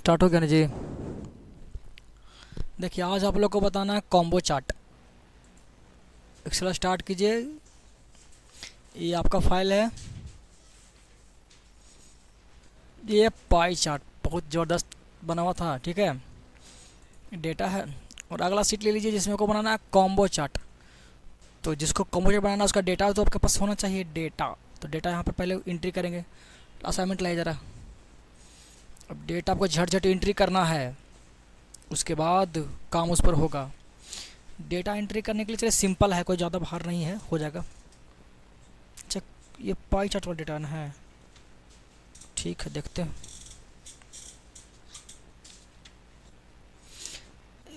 Start हो गया ना जी। देखिए आज आप लोग को बताना है कॉम्बो चार्ट। एक्सेल स्टार्ट कीजिए। ये आपका फाइल है, ये पाई चार्ट बहुत ज़बरदस्त बना हुआ था, ठीक है। डेटा है और अगला सीट ले लीजिए जिसमें को बनाना है कॉम्बो चार्ट। तो जिसको कॉम्बो चार्ट बनाना है उसका डेटा तो आपके पास होना चाहिए डेटा। तो डेटा यहाँ पर पहले एंट्री करेंगे। असाइनमेंट लाइए ज़रा। अब डेटा आपको झट झट एंट्री करना है, उसके बाद काम उस पर होगा। डेटा एंट्री करने के लिए चलिए सिंपल है, कोई ज़्यादा भार नहीं है, हो जाएगा। अच्छा, ये पाई चार्ट वाला डेटा है, ठीक है, देखते हैं।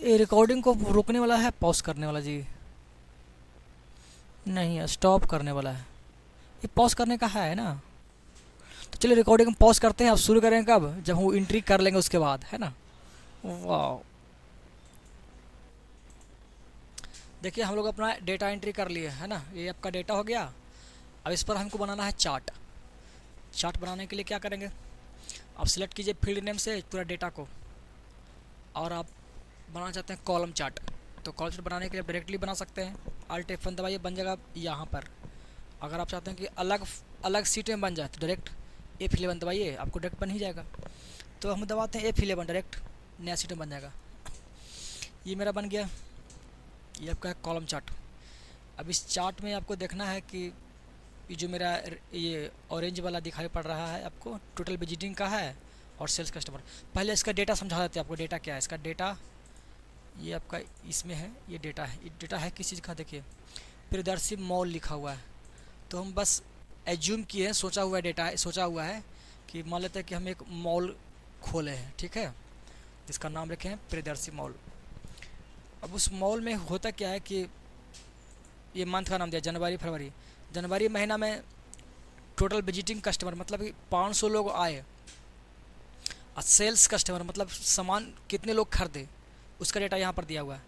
ये रिकॉर्डिंग को रोकने वाला है, पॉज करने वाला जी? नहीं है, स्टॉप करने वाला है। ये पॉज करने का है ना। तो चलिए रिकॉर्डिंग पॉज करते हैं। अब शुरू करें कब? जब हम एंट्री कर लेंगे उसके बाद, है ना। वाह, देखिए हम लोग अपना डेटा एंट्री कर लिए है ना। ये आपका डेटा हो गया। अब इस पर हमको बनाना है चार्ट। चार्ट बनाने के लिए क्या करेंगे, आप सिलेक्ट कीजिए फील्ड नेम से पूरा डेटा को, और आप बनाना चाहते हैं कॉलम चार्ट। तो कॉलम चार्ट बनाने के लिए डायरेक्टली बना सकते हैं, Alt F1 दबाइए, बन जाएगा यहाँ पर। अगर आप चाहते हैं कि अलग अलग सीट में बन जाए तो डायरेक्ट F11 दबाइए, आपको डायरेक्ट बन ही जाएगा। तो हम दबाते हैं F11, डायरेक्ट नया सीट में बन जाएगा। ये मेरा बन गया, ये आपका है कॉलम चार्ट। अब इस चार्ट में आपको देखना है कि ये जो मेरा ये ऑरेंज वाला दिखाई पड़ रहा है आपको, टोटल विजिटिंग का है और सेल्स कस्टमर। पहले इसका डेटा समझा देते हैं आपको। डेटा क्या है इसका? डेटा ये आपका इसमें है, ये डेटा है। ये डेटा है किस चीज़ का? देखिए प्रियदर्शी मॉल लिखा हुआ है। तो हम बस एज्यूम किए हैं, सोचा हुआ डेटा है, सोचा हुआ है कि मान लेते हैं कि हम एक मॉल खोले हैं, ठीक है, जिसका नाम रखे हैं प्रियदर्शी मॉल। अब उस मॉल में होता क्या है कि ये मंथ का नाम दिया जनवरी फरवरी। जनवरी महीना में टोटल विजिटिंग कस्टमर मतलब कि 500 लोग आए, और सेल्स कस्टमर मतलब सामान कितने लोग खरीदे, उसका डेटा यहाँ पर दिया हुआ है।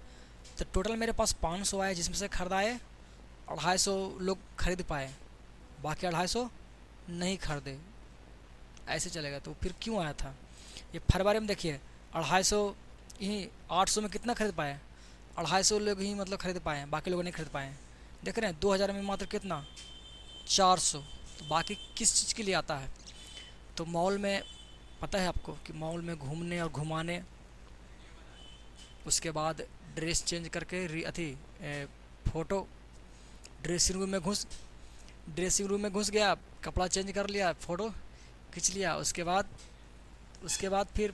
तो टोटल मेरे पास 500 आए, जिसमें से खरीदाए 250 लोग खरीद पाए, बाकी 250 नहीं खरीदे। ऐसे चलेगा तो फिर क्यों आया था? ये फरवरी में देखिए 250 ही, 800 में कितना खरीद पाए? 250 लोग ही मतलब खरीद पाए, बाकी लोग नहीं खरीद पाए। देख रहे हैं 2000 में मात्र कितना? 400। तो बाकी किस चीज़ के लिए आता है? तो मॉल में पता है आपको कि मॉल में घूमने और घुमाने, उसके बाद ड्रेस चेंज करके फ़ोटो, ड्रेसिंग रूम में घुस गया, कपड़ा चेंज कर लिया, फ़ोटो खींच लिया, उसके बाद फिर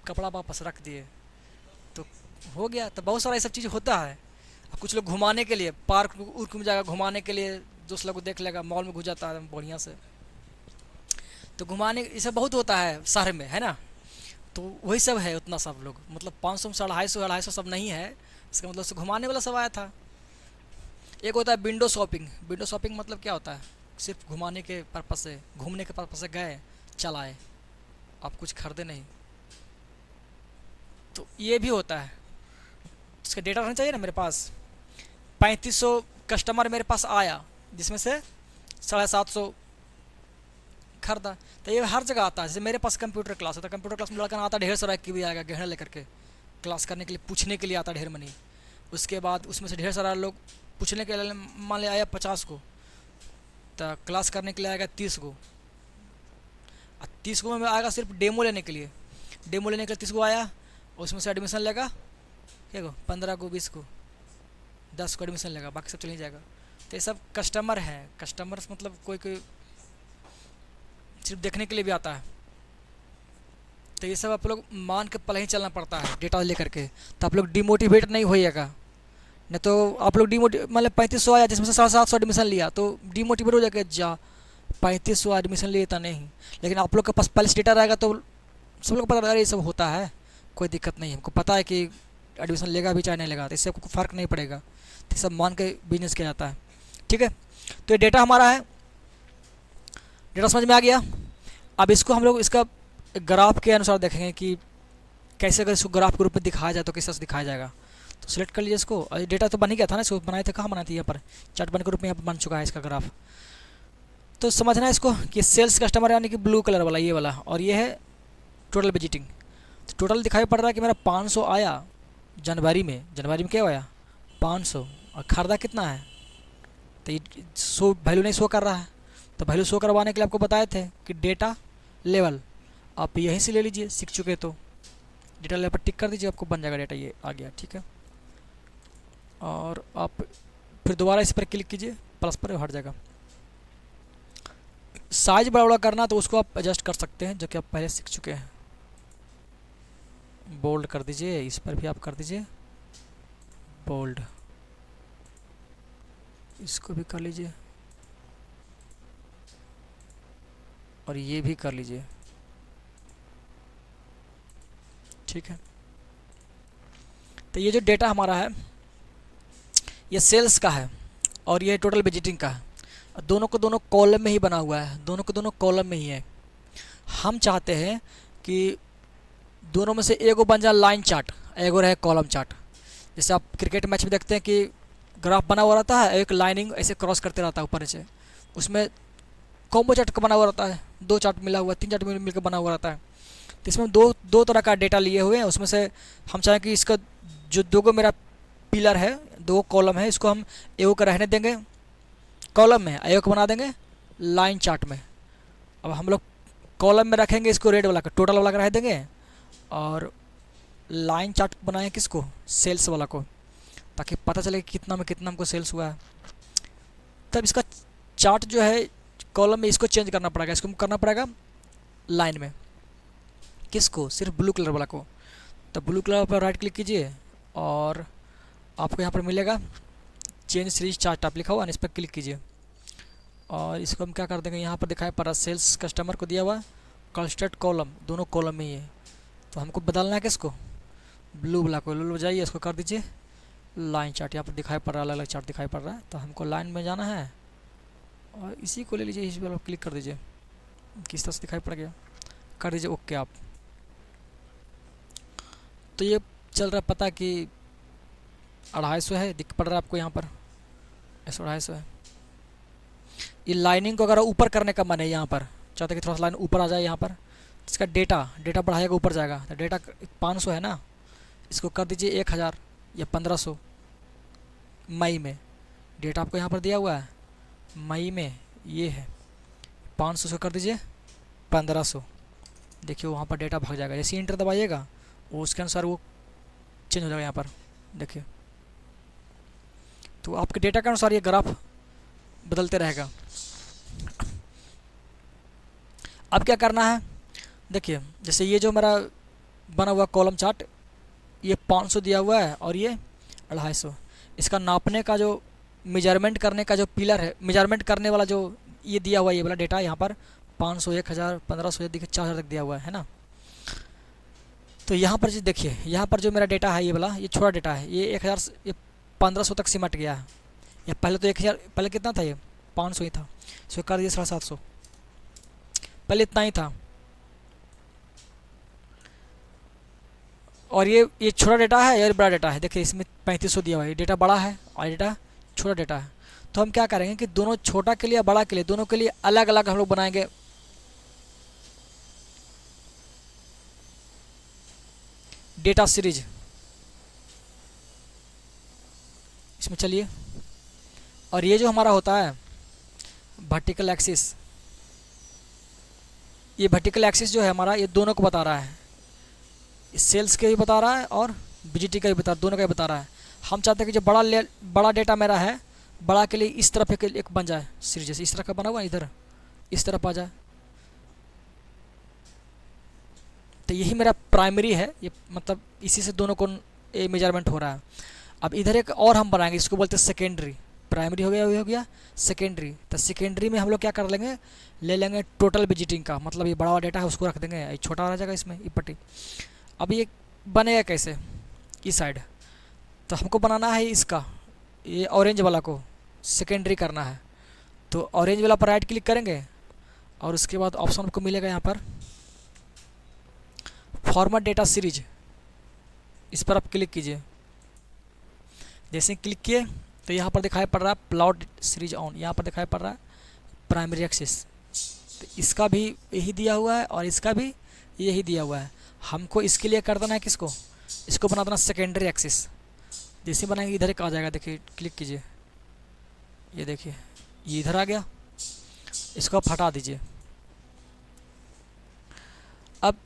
कपड़ा वापस रख दिए, तो हो गया। तो बहुत सारा ये सब चीज़ होता है। कुछ लोग घुमाने के लिए पार्क उर्क में जाएगा, घुमाने के लिए दोस्त लोग को देख लेगा, मॉल में घुस जाता है बढ़िया से। तो घुमाने ये सब बहुत होता है शहर में, है ना। तो वही सब है, उतना सब लोग मतलब 500 में से 250 सब नहीं है। इसका मतलब से घुमाने वाला सब आया था। एक होता है विंडो शॉपिंग। विंडो शॉपिंग मतलब क्या होता है? सिर्फ घुमाने के पर्पज़ से, घूमने के पर्पज़ से गए, चलाए, आप कुछ खरीदे नहीं। तो ये भी होता है, इसका डेटा रहना चाहिए ना मेरे पास। 3500 कस्टमर मेरे पास आया, जिसमें से 750 खरीदा। तो ये हर जगह आता है। जैसे मेरे पास कंप्यूटर क्लास होता है, कंप्यूटर क्लास में लड़का आता ढेर सारा की भी आएगा गहना लेकर के, क्लास करने के लिए, पूछने के लिए आता ढेर मनी। उसके बाद उसमें से ढेर सारा लोग पूछने के लिए मान लिया आया 50 को, तो क्लास करने के लिए आएगा 30 को। और 30 को में आएगा सिर्फ डेमो लेने के लिए। डेमो लेने के लिए 30 को आया, उसमें से एडमिशन लेगा क्या को, 15 को, 20 को, 10 को एडमिशन लेगा, बाकी सब चल ही जाएगा। तो ये सब कस्टमर है। कस्टमर्स मतलब कोई कोई सिर्फ देखने के लिए भी आता है। तो ये सब आप लोग मान के पहले ही चलना पड़ता है डेटा लेकर के, तो आप लोग डिमोटिवेट नहीं होइएगा। नहीं तो आप लोग मतलब 3500 आया, जिसमें से 750 एडमिशन लिया, तो डिमोटिवेट हो जाएगा, जा 3500 एडमिशन लिए था नहीं। लेकिन आप लोग के पास पहले से डेटा रहेगा तो सब लोग पता रहेगा ये सब होता है, कोई दिक्कत नहीं है। हमको पता है कि एडमिशन लेगा भी चाहे नहीं लेगा, तो इससे आपको फ़र्क नहीं पड़ेगा। तो सब मान के बिजनेस किया जाता है, ठीक है। तो ये डेटा हमारा है, डेटा समझ में आ गया। अब इसको हम लोग इसका ग्राफ के अनुसार देखेंगे कि कैसे अगर इसको ग्राफ के रूप में दिखाया जाए तो किस तरह से दिखाया जाएगा। तो सिलेक्ट कर लीजिए इसको। और डेटा तो बन ही गया था ना, इसको बनाए थे, कहाँ बनाए थे? यहाँ पर चार्ट बन के रूप में यहाँ पर बन चुका है इसका ग्राफ। तो समझना है इसको कि सेल्स कस्टमर यानी कि ब्लू कलर वाला ये वाला, और ये है टोटल विजिटिंग। तो टोटल दिखाई पड़ रहा है कि मेरा 500 आया जनवरी में क्या आया 500, और खरीदा कितना है, तो ये वैल्यू नहीं शो कर रहा है। तो वैल्यू शो करवाने के लिए आपको बताए थे कि डेटा लेवल आप यहीं से ले लीजिए, सीख चुके तो डेटा लेवल पर टिक कर दीजिए, आपको बन जाएगा डेटा, ये आ गया, ठीक है। और आप फिर दोबारा इस पर क्लिक कीजिए, प्लस पर हट जाएगा। साइज बड़ा बड़ा करना तो उसको आप एडजस्ट कर सकते हैं, जो कि आप पहले सीख चुके हैं। बोल्ड कर दीजिए, इस पर भी आप कर दीजिए बोल्ड, इसको भी कर लीजिए और ये भी कर लीजिए, ठीक है। तो ये जो डेटा हमारा है ये सेल्स का है और ये टोटल विजिटिंग का है, दोनों को दोनों कॉलम में ही बना हुआ है, दोनों को दोनों कॉलम में ही है। हम चाहते हैं कि दोनों में से एगो बन जाए लाइन चार्ट, एगो रहे कॉलम चार्ट। जैसे आप क्रिकेट मैच में देखते हैं कि ग्राफ बना हुआ रहता है, एक लाइनिंग ऐसे क्रॉस करते रहता है ऊपर नीचे, उसमें कॉम्बो चार्ट का बना हुआ रहता है, 2 चार्ट मिला हुआ, 3 चार्ट मिलकर बना हुआ रहता है। तो इसमें दो तरह का डेटा लिए हुए हैं, उसमें से हम चाहें कि इसका जो 2 मेरा पिलर है, 2 कॉलम है, इसको हम एगो का रहने देंगे कॉलम में, एगो को बना देंगे लाइन चार्ट में। अब हम लोग कॉलम में रखेंगे इसको रेड वाला का, टोटल वाला का रह देंगे, और लाइन चार्ट बनाएं किसको, सेल्स वाला को, ताकि पता चले कि कितना में कितना हमको सेल्स हुआ है। तब इसका चार्ट जो है कॉलम में इसको चेंज करना पड़ेगा, इसको करना पड़ेगा लाइन में, किसको, सिर्फ ब्लू कलर वाला को। तो ब्लू कलर पर राइट क्लिक कीजिए और आपको यहाँ पर मिलेगा चेंज सीरीज चार्ट आप लिखा हुआ है, इस पर क्लिक कीजिए और इसको हम क्या कर देंगे, यहाँ पर दिखाई पड़ रहा सेल्स कस्टमर को दिया हुआ कंस्ट्रक्ट कॉलम, दोनों कॉलम में ही है। तो हमको बदलना है किसको, ब्लू वाला को, ब्लू जाइए इसको कर दीजिए लाइन चार्ट, यहाँ पर दिखाई पड़ रहा है, अलग अलग चार्ट दिखाई पड़ रहा है। तो हमको लाइन में जाना है और इसी को ले लीजिए, इस पर क्लिक कर दीजिए, किस तरह से दिखाई पड़ गया, कर दीजिए ओके आप। तो ये चल रहा है पता कि 250 है, दिख पड़ रहा है आपको यहाँ पर 250 है। ये लाइनिंग को अगर ऊपर करने का मन है, यहाँ पर चाहते कि थोड़ा सा लाइन ऊपर आ जाए, यहाँ पर इसका डेटा बढ़ाएगा, ऊपर जाएगा। तो डेटा 500 है ना, इसको कर दीजिए 1000 या 1500। मई में डेटा आपको यहाँ पर दिया हुआ है, मई में ये है 500 से कर दीजिए 1500। देखिए वहाँ पर डेटा भाग जाएगा, जैसे इंटर दबाइएगा वो उसके अनुसार वो चेंज हो जाएगा यहाँ पर, देखिए। तो आपके डेटा के अनुसार ये ग्राफ बदलते रहेगा। अब क्या करना है, देखिए जैसे ये जो मेरा बना हुआ कॉलम चार्ट, ये 500 दिया हुआ है और ये 250। इसका नापने का जो मेजरमेंट करने का जो पिलर है, मेजरमेंट करने वाला जो ये दिया हुआ है, ये वाला डेटा यहाँ पर 500, 1000, 1500, देखिए 4000 तक दिया हुआ है ना। तो यहाँ पर देखिए, यहाँ पर जो मेरा डेटा है ये वाला, ये छोटा डेटा है, ये 1000, ये 1500 तक सिमट गया है। या पहले तो 1000, पहले कितना था, ये 500 ही था, इसको कर दिया 750, पहले इतना ही था। और ये छोटा डेटा है, ये बड़ा डेटा है, देखिए इसमें 3500 दिया हुआ है, ये डेटा बड़ा है और डेटा छोटा डेटा है। तो हम क्या करेंगे कि दोनों छोटा के लिए बड़ा के लिए, दोनों के लिए अलग अलग हम लोग बनाएंगे डेटा सीरीज। इसमें चलिए, और ये जो हमारा होता है वर्टिकल एक्सिस, ये वर्टिकल एक्सिस जो है हमारा, ये दोनों को बता रहा है, सेल्स के भी बता रहा है और बीजीटी का भी बता, दोनों का भी बता रहा है। हम चाहते हैं कि जो बड़ा डेटा मेरा है, बड़ा के लिए इस तरफ एक बन जाए सीरीज, जैसे इस तरह का बना हुआ है, इधर इस तरफ आ जाए। तो यही मेरा प्राइमरी है, ये मतलब इसी से दोनों को मेजरमेंट हो रहा है। अब इधर एक और हम बनाएंगे, इसको बोलते हैं सेकेंडरी। प्राइमरी हो गया सेकेंडरी। तो सेकेंडरी में हम लोग क्या कर लेंगे, ले लेंगे टोटल विजिटिंग का, मतलब ये बड़ा वाला डेटा है उसको रख देंगे, ये छोटा रह जाएगा इसमें, ये पट्टी। अब ये बनेगा कैसे, इस साइड, तो हमको बनाना है इसका, ये ऑरेंज वाला को सेकेंडरी करना है। तो ऑरेंज वाला पर राइट क्लिक करेंगे और उसके बाद ऑप्शन आपको मिलेगा यहाँ पर फॉर्मेट डेटा सीरीज, इस पर आप क्लिक कीजिए। जैसे ही क्लिक किए तो यहाँ पर दिखाई पड़ रहा है प्लॉट सीरीज ऑन, यहाँ पर दिखाई पड़ रहा है प्राइमरी एक्सिस। तो इसका भी यही दिया हुआ है और इसका भी यही दिया हुआ है। हमको इसके लिए कर देना है किसको, इसको बना देना सेकेंडरी एक्सिस। जैसे बनाएंगे इधर एक आ जाएगा, देखिए क्लिक कीजिए, ये देखिए ये इधर आ गया। इसको आप हटा दीजिए। अब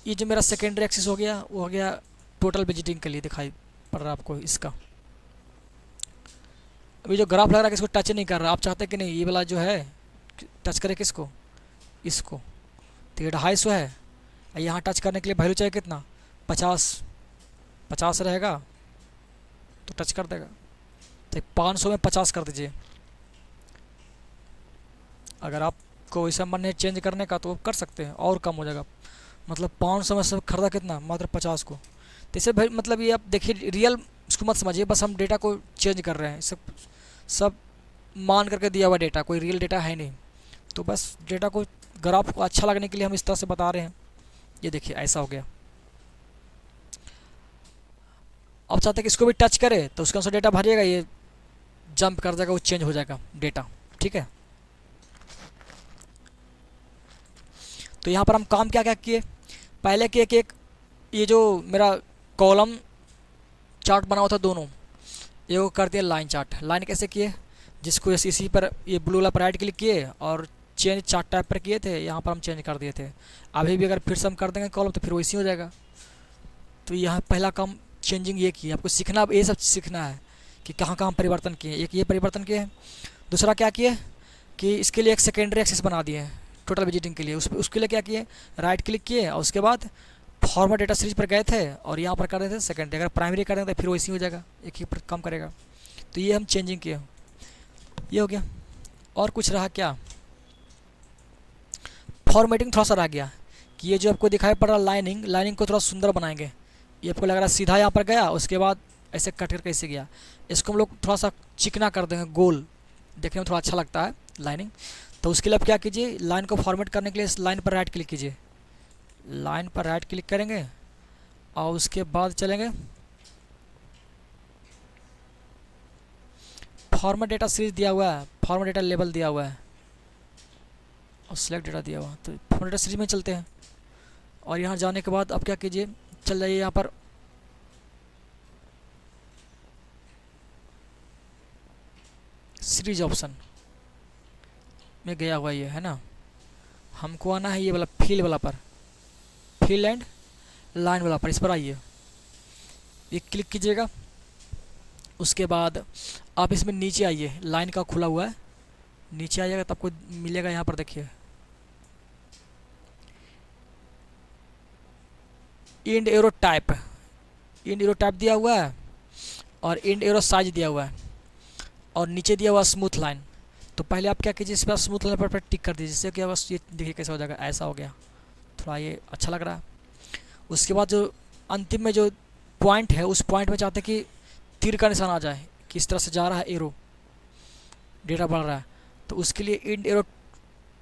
ये जो मेरा सेकेंडरी एक्सिस हो गया वो हो गया टोटल विजिटिंग के लिए दिखाई पड़ रहा है आपको इसका। अभी जो ग्राफ लग रहा है कि इसको टच नहीं कर रहा, आप चाहते हैं कि नहीं ये वाला जो है टच करे किसको, इसको। तो ये 250 है, यहाँ टच करने के लिए वैल्यू चाहिए कितना, 50 रहेगा तो टच कर देगा। तो 500 में 50 कर दीजिए। अगर आपको ऐसा मन है चेंज करने का तो आप कर सकते हैं, और कम हो जाएगा। मतलब 500 में सब खरीदा कितना, मात्र 50 को। तो इसे भाई मतलब ये आप देखिए रियल इसको मत समझिए, बस हम डेटा को चेंज कर रहे हैं। सब मान करके दिया हुआ डेटा, कोई रियल डेटा है नहीं। तो बस डेटा को ग्राफ को अच्छा लगने के लिए हम इस तरह से बता रहे हैं। ये देखिए ऐसा हो गया। अब चाहते हैं कि इसको भी टच करे तो उसके अनुसार डेटा भरिएगा, ये जंप कर जाएगा, वो चेंज हो जाएगा डेटा। ठीक है, तो यहाँ पर हम काम क्या क्या किए, पहले कि एक ये जो मेरा कॉलम चार्ट बना हुआ था दोनों, ये को कर दिया लाइन चार्ट। लाइन कैसे किए, जिसको इसी पर ये ब्लू वाला पर राइट क्लिक किए और चेंज चार्ट टाइप पर किए थे, यहाँ पर हम चेंज कर दिए थे। अभी भी अगर फिर से हम कर देंगे कॉलम तो फिर वैसी हो जाएगा। तो यहाँ पहला काम चेंजिंग ये किया, आपको सीखना, ये सब सीखना है कि कहाँ कहाँ परिवर्तन किए। एक ये परिवर्तन किए हैं, दूसरा क्या किए कि इसके लिए एक सेकेंडरी एक्सेस बना दिए हैं टोटल विजिटिंग के लिए। उसके लिए क्या किए, राइट क्लिक किए और उसके बाद फॉर्मेट डेटा सीरीज पर गए थे और यहाँ पर कर रहे थे सेकेंडरी। अगर प्राइमरी कर देंगे तो फिर वैसे ही हो जाएगा, एक ही पर कम करेगा। तो ये हम चेंजिंग किए, ये हो गया। और कुछ रहा क्या, फॉर्मेटिंग थोड़ा सा रह गया कि ये जो आपको दिखाई पड़ रहा लाइनिंग को थोड़ा सुंदर बनाएंगे। ये आपको लग रहा है सीधा यहाँ पर गया, उसके बाद ऐसे कट कर कैसे गया, इसको हम लोग थोड़ा सा चिकना कर देंगे, गोल देखने में थोड़ा अच्छा लगता है लाइनिंग। तो उसके लिए आप क्या कीजिए, लाइन को फॉर्मेट करने के लिए इस लाइन पर राइट क्लिक कीजिए। लाइन पर राइट क्लिक करेंगे और उसके बाद चलेंगे फॉर्मेट डेटा सीरीज दिया हुआ है, फॉर्मेट डेटा लेबल दिया हुआ है और सिलेक्ट डेटा दिया हुआ है। तो फॉर्मेट डेटा सीरीज में चलते हैं और यहाँ जाने के बाद आप क्या कीजिए, चल जाइए यहाँ पर सीरीज ऑप्शन में गया हुआ ये है ना। हमको आना है ये वाला फील वाला पर, फील एंड लाइन वाला पर, इस पर आइए, ये क्लिक कीजिएगा। उसके बाद आप इसमें नीचे आइए, लाइन का खुला हुआ है, नीचे आइएगा तो आपको मिलेगा यहाँ पर देखिए end arrow type, end arrow type दिया हुआ है और इंड एरो साइज दिया हुआ है और नीचे दिया हुआ स्मूथ लाइन। तो पहले आप क्या कीजिए, इस पर स्मूथ लाइन पर टिक कर दीजिए, जिससे क्या बस ये देखिए कैसा हो जाएगा, ऐसा हो गया, थोड़ा ये अच्छा लग रहा है। उसके बाद जो अंतिम में जो पॉइंट है, उस पॉइंट में चाहते कि तीर का निशान आ जाए कि इस तरह से जा रहा है एरो, डेटा बढ़ रहा है। तो उसके लिए इंड एरो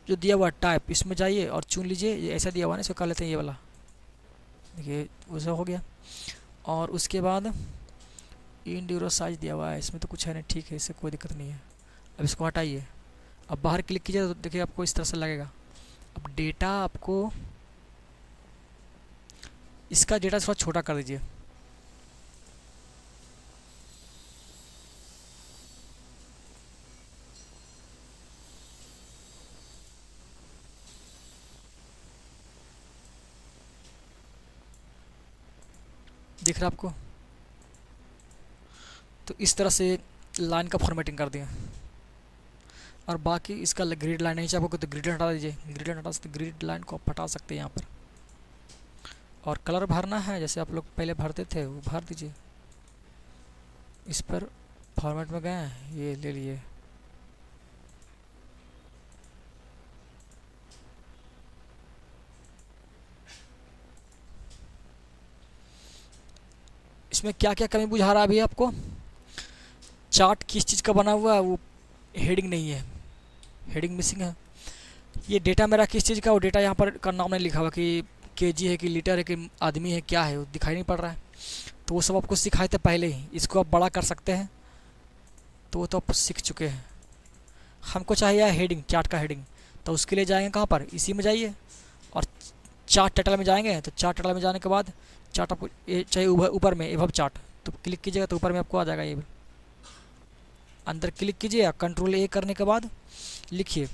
जो दिया हुआ टाइप, इसमें जाइए और चुन लीजिए, ये ऐसा दिया हुआ है, इसको कर लेते हैं ये वाला, देखिए वैसा हो गया। और उसके बाद इंड एरो साइज दिया हुआ है, इसमें तो कुछ है नहीं, ठीक है, इससे कोई दिक्कत नहीं है। अब इसको हटाइए, अब बाहर क्लिक कीजिए तो देखिए आपको इस तरह से लगेगा। अब डेटा आपको इसका डेटा थोड़ा छोटा कर दीजिए, दिख रहा है आपको। तो इस तरह से लाइन का फॉर्मेटिंग कर दिया। और बाकी इसका ग्रिड लाइन नहीं चाहिए आपको तो ग्रिड लाइन हटा दीजिए, ग्रिड लाइन हटा सकते, ग्रिड लाइन को आप हटा सकते हैं यहाँ पर। और कलर भरना है जैसे आप लोग पहले भरते थे वो भर दीजिए। इस पर फॉर्मेट में गए, ये ले लिए, इसमें क्या क्या कमी बुझा रहा है अभी आपको, चार्ट किस चीज़ का बना हुआ है, वो हेडिंग नहीं है, हेडिंग मिसिंग है। ये डेटा मेरा किस चीज़ का, वो डेटा यहाँ पर का नाम नहीं लिखा हुआ कि केजी है कि लीटर है कि आदमी है, क्या है वो दिखाई नहीं पड़ रहा है। तो वो सब आपको सिखाए थे पहले ही, इसको आप बड़ा कर सकते हैं, तो वो तो आप सीख चुके हैं। हमको चाहिए हेडिंग, चार्ट का हेडिंग, तो उसके लिए जाएंगे कहाँ पर, इसी में जाइए और चार्ट टाइटल में जाएंगे तो चार्ट टाइटल में जाने के बाद चार्ट आपको ये चाहिए ऊपर में एवब चार्ट, तो क्लिक कीजिएगा तो ऊपर में आपको आ जाएगा। ये अंदर क्लिक कीजिए, कंट्रोल ए करने के बाद लिखिए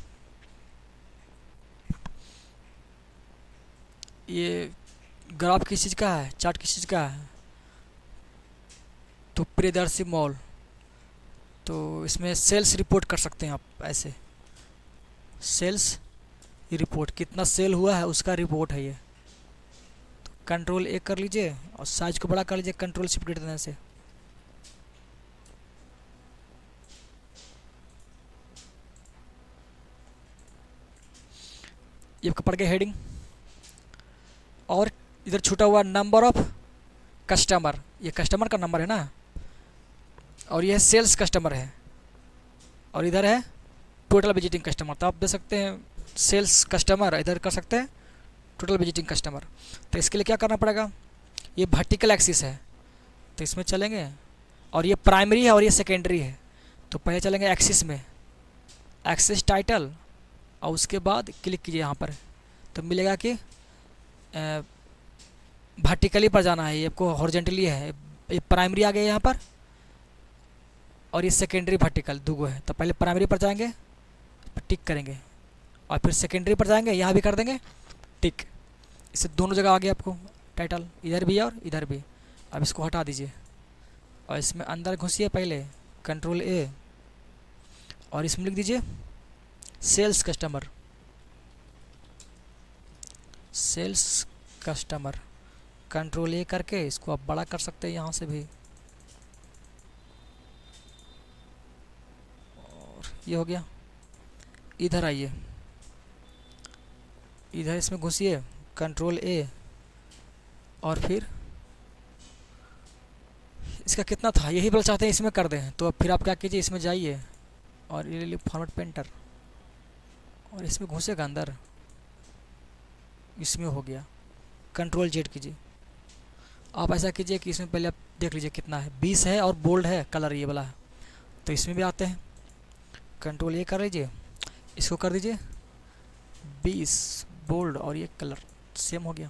ये ग्राफ किस चीज़ का है, चार्ट किस चीज़ का है, तो प्रियदर्शी मॉल, तो इसमें सेल्स रिपोर्ट कर सकते हैं आप ऐसे, सेल्स रिपोर्ट कितना सेल हुआ है उसका रिपोर्ट है ये। तो कंट्रोल ए कर लीजिए और साइज को बड़ा कर लीजिए कंट्रोल शिफ्ट देने से। ये पड़ गया हेडिंग। और इधर छूटा हुआ नंबर ऑफ कस्टमर, ये कस्टमर का नंबर है ना, और ये सेल्स कस्टमर है, और इधर है टोटल विजिटिंग कस्टमर। तो आप दे सकते हैं सेल्स कस्टमर, इधर कर सकते हैं टोटल विजिटिंग कस्टमर। तो इसके लिए क्या करना पड़ेगा, ये वर्टिकल एक्सिस है तो इसमें चलेंगे, और ये प्राइमरी है और ये सेकेंडरी है, तो पहले चलेंगे एक्सिस में, एक्सिस टाइटल, और उसके बाद क्लिक कीजिए यहाँ पर, तो मिलेगा कि वर्टिकली पर जाना है, ये आपको हॉरिजॉन्टली है, ये प्राइमरी आ गया यहाँ पर, और ये सेकेंडरी वर्टिकल दो है। तो पहले प्राइमरी पर जाएंगे टिक करेंगे, और फिर सेकेंडरी पर जाएंगे यहाँ भी कर देंगे टिक। इससे दोनों जगह आ गया आपको टाइटल, इधर भी है और इधर भी। अब इसको हटा दीजिए और इसमें अंदर घुसिए, पहले कंट्रोल ए, और इसमें लिख दीजिए sales customer, sales customer, control A करके इसको आप बड़ा कर सकते हैं यहाँ से भी, और ये हो गया। इधर आइए, इधर इसमें घुसिए कंट्रोल ए, और फिर इसका कितना था यही बल चाहते हैं इसमें कर दें, तो अब फिर आप क्या कीजिए, इसमें जाइए और ये ले लीजिए फॉर्मेट पेंटर, और इसमें घुसेगा अंदर, इसमें हो गया, कंट्रोल जेड कीजिए। आप ऐसा कीजिए कि इसमें पहले आप देख लीजिए कितना है, 20 है और बोल्ड है कलर ये वाला है, तो इसमें भी आते हैं, कंट्रोल ए कर लीजिए, इसको कर दीजिए 20 बोल्ड, और ये कलर सेम हो गया।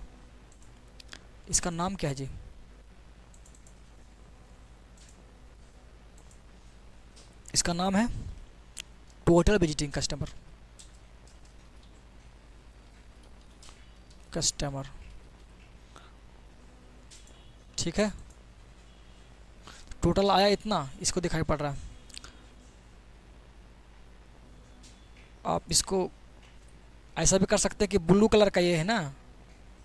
इसका नाम क्या है जी, इसका नाम है टोटल विजिटिंग कस्टमर, कस्टमर, ठीक है। टोटल आया इतना, इसको दिखाई पड़ रहा है। आप इसको ऐसा भी कर सकते हैं कि ब्लू कलर का ये है ना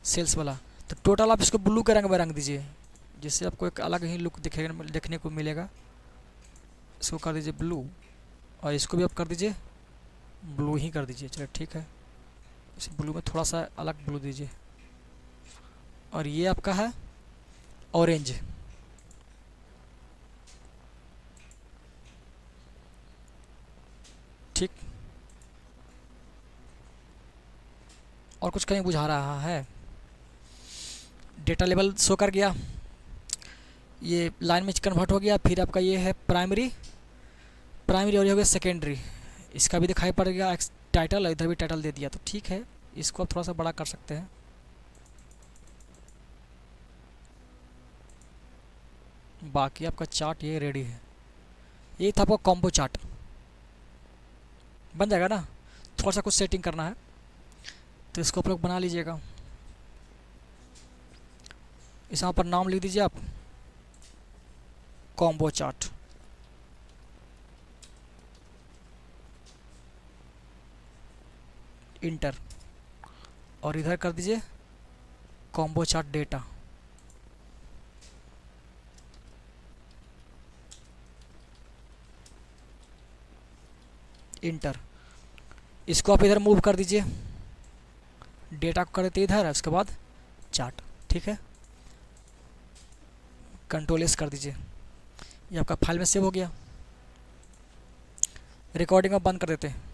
सेल्स वाला, तो टोटल आप इसको ब्लू के रंग में रंग दीजिए, जिससे आपको एक अलग ही लुक देखने को मिलेगा। इसको कर दीजिए ब्लू, और इसको भी आप कर दीजिए ब्लू ही कर दीजिए, चलो ठीक है। इस ब्लू में थोड़ा सा अलग ब्लू दीजिए, और ये आपका है ऑरेंज, ठीक। और कुछ कहीं बुझा रहा है, डेटा लेवल शो कर गया, ये लाइन में कन्वर्ट हो गया। फिर आपका ये है प्राइमरी, प्राइमरी और ये हो गया सेकेंडरी, इसका भी दिखाई पड़ गया टाइटल, इधर भी टाइटल दे दिया, तो ठीक है। इसको आप थोड़ा सा बड़ा कर सकते हैं, बाकी आपका चार्ट ये रेडी है। ये था आपका कॉम्बो चार्ट, बन जाएगा ना। थोड़ा सा कुछ सेटिंग करना है तो इसको आप लोग बना लीजिएगा। इस यहाँ पर नाम लिख दीजिए आप कॉम्बो चार्ट, इंटर, और इधर कर दीजिए कॉम्बो चार्ट डेटा, इंटर। इसको आप इधर मूव कर दीजिए, डेटा को कर देते इधर, उसके बाद चार्ट, ठीक है। कंट्रोल एस कर दीजिए, ये आपका फाइल में सेव हो गया। रिकॉर्डिंग अब बंद कर देते हैं।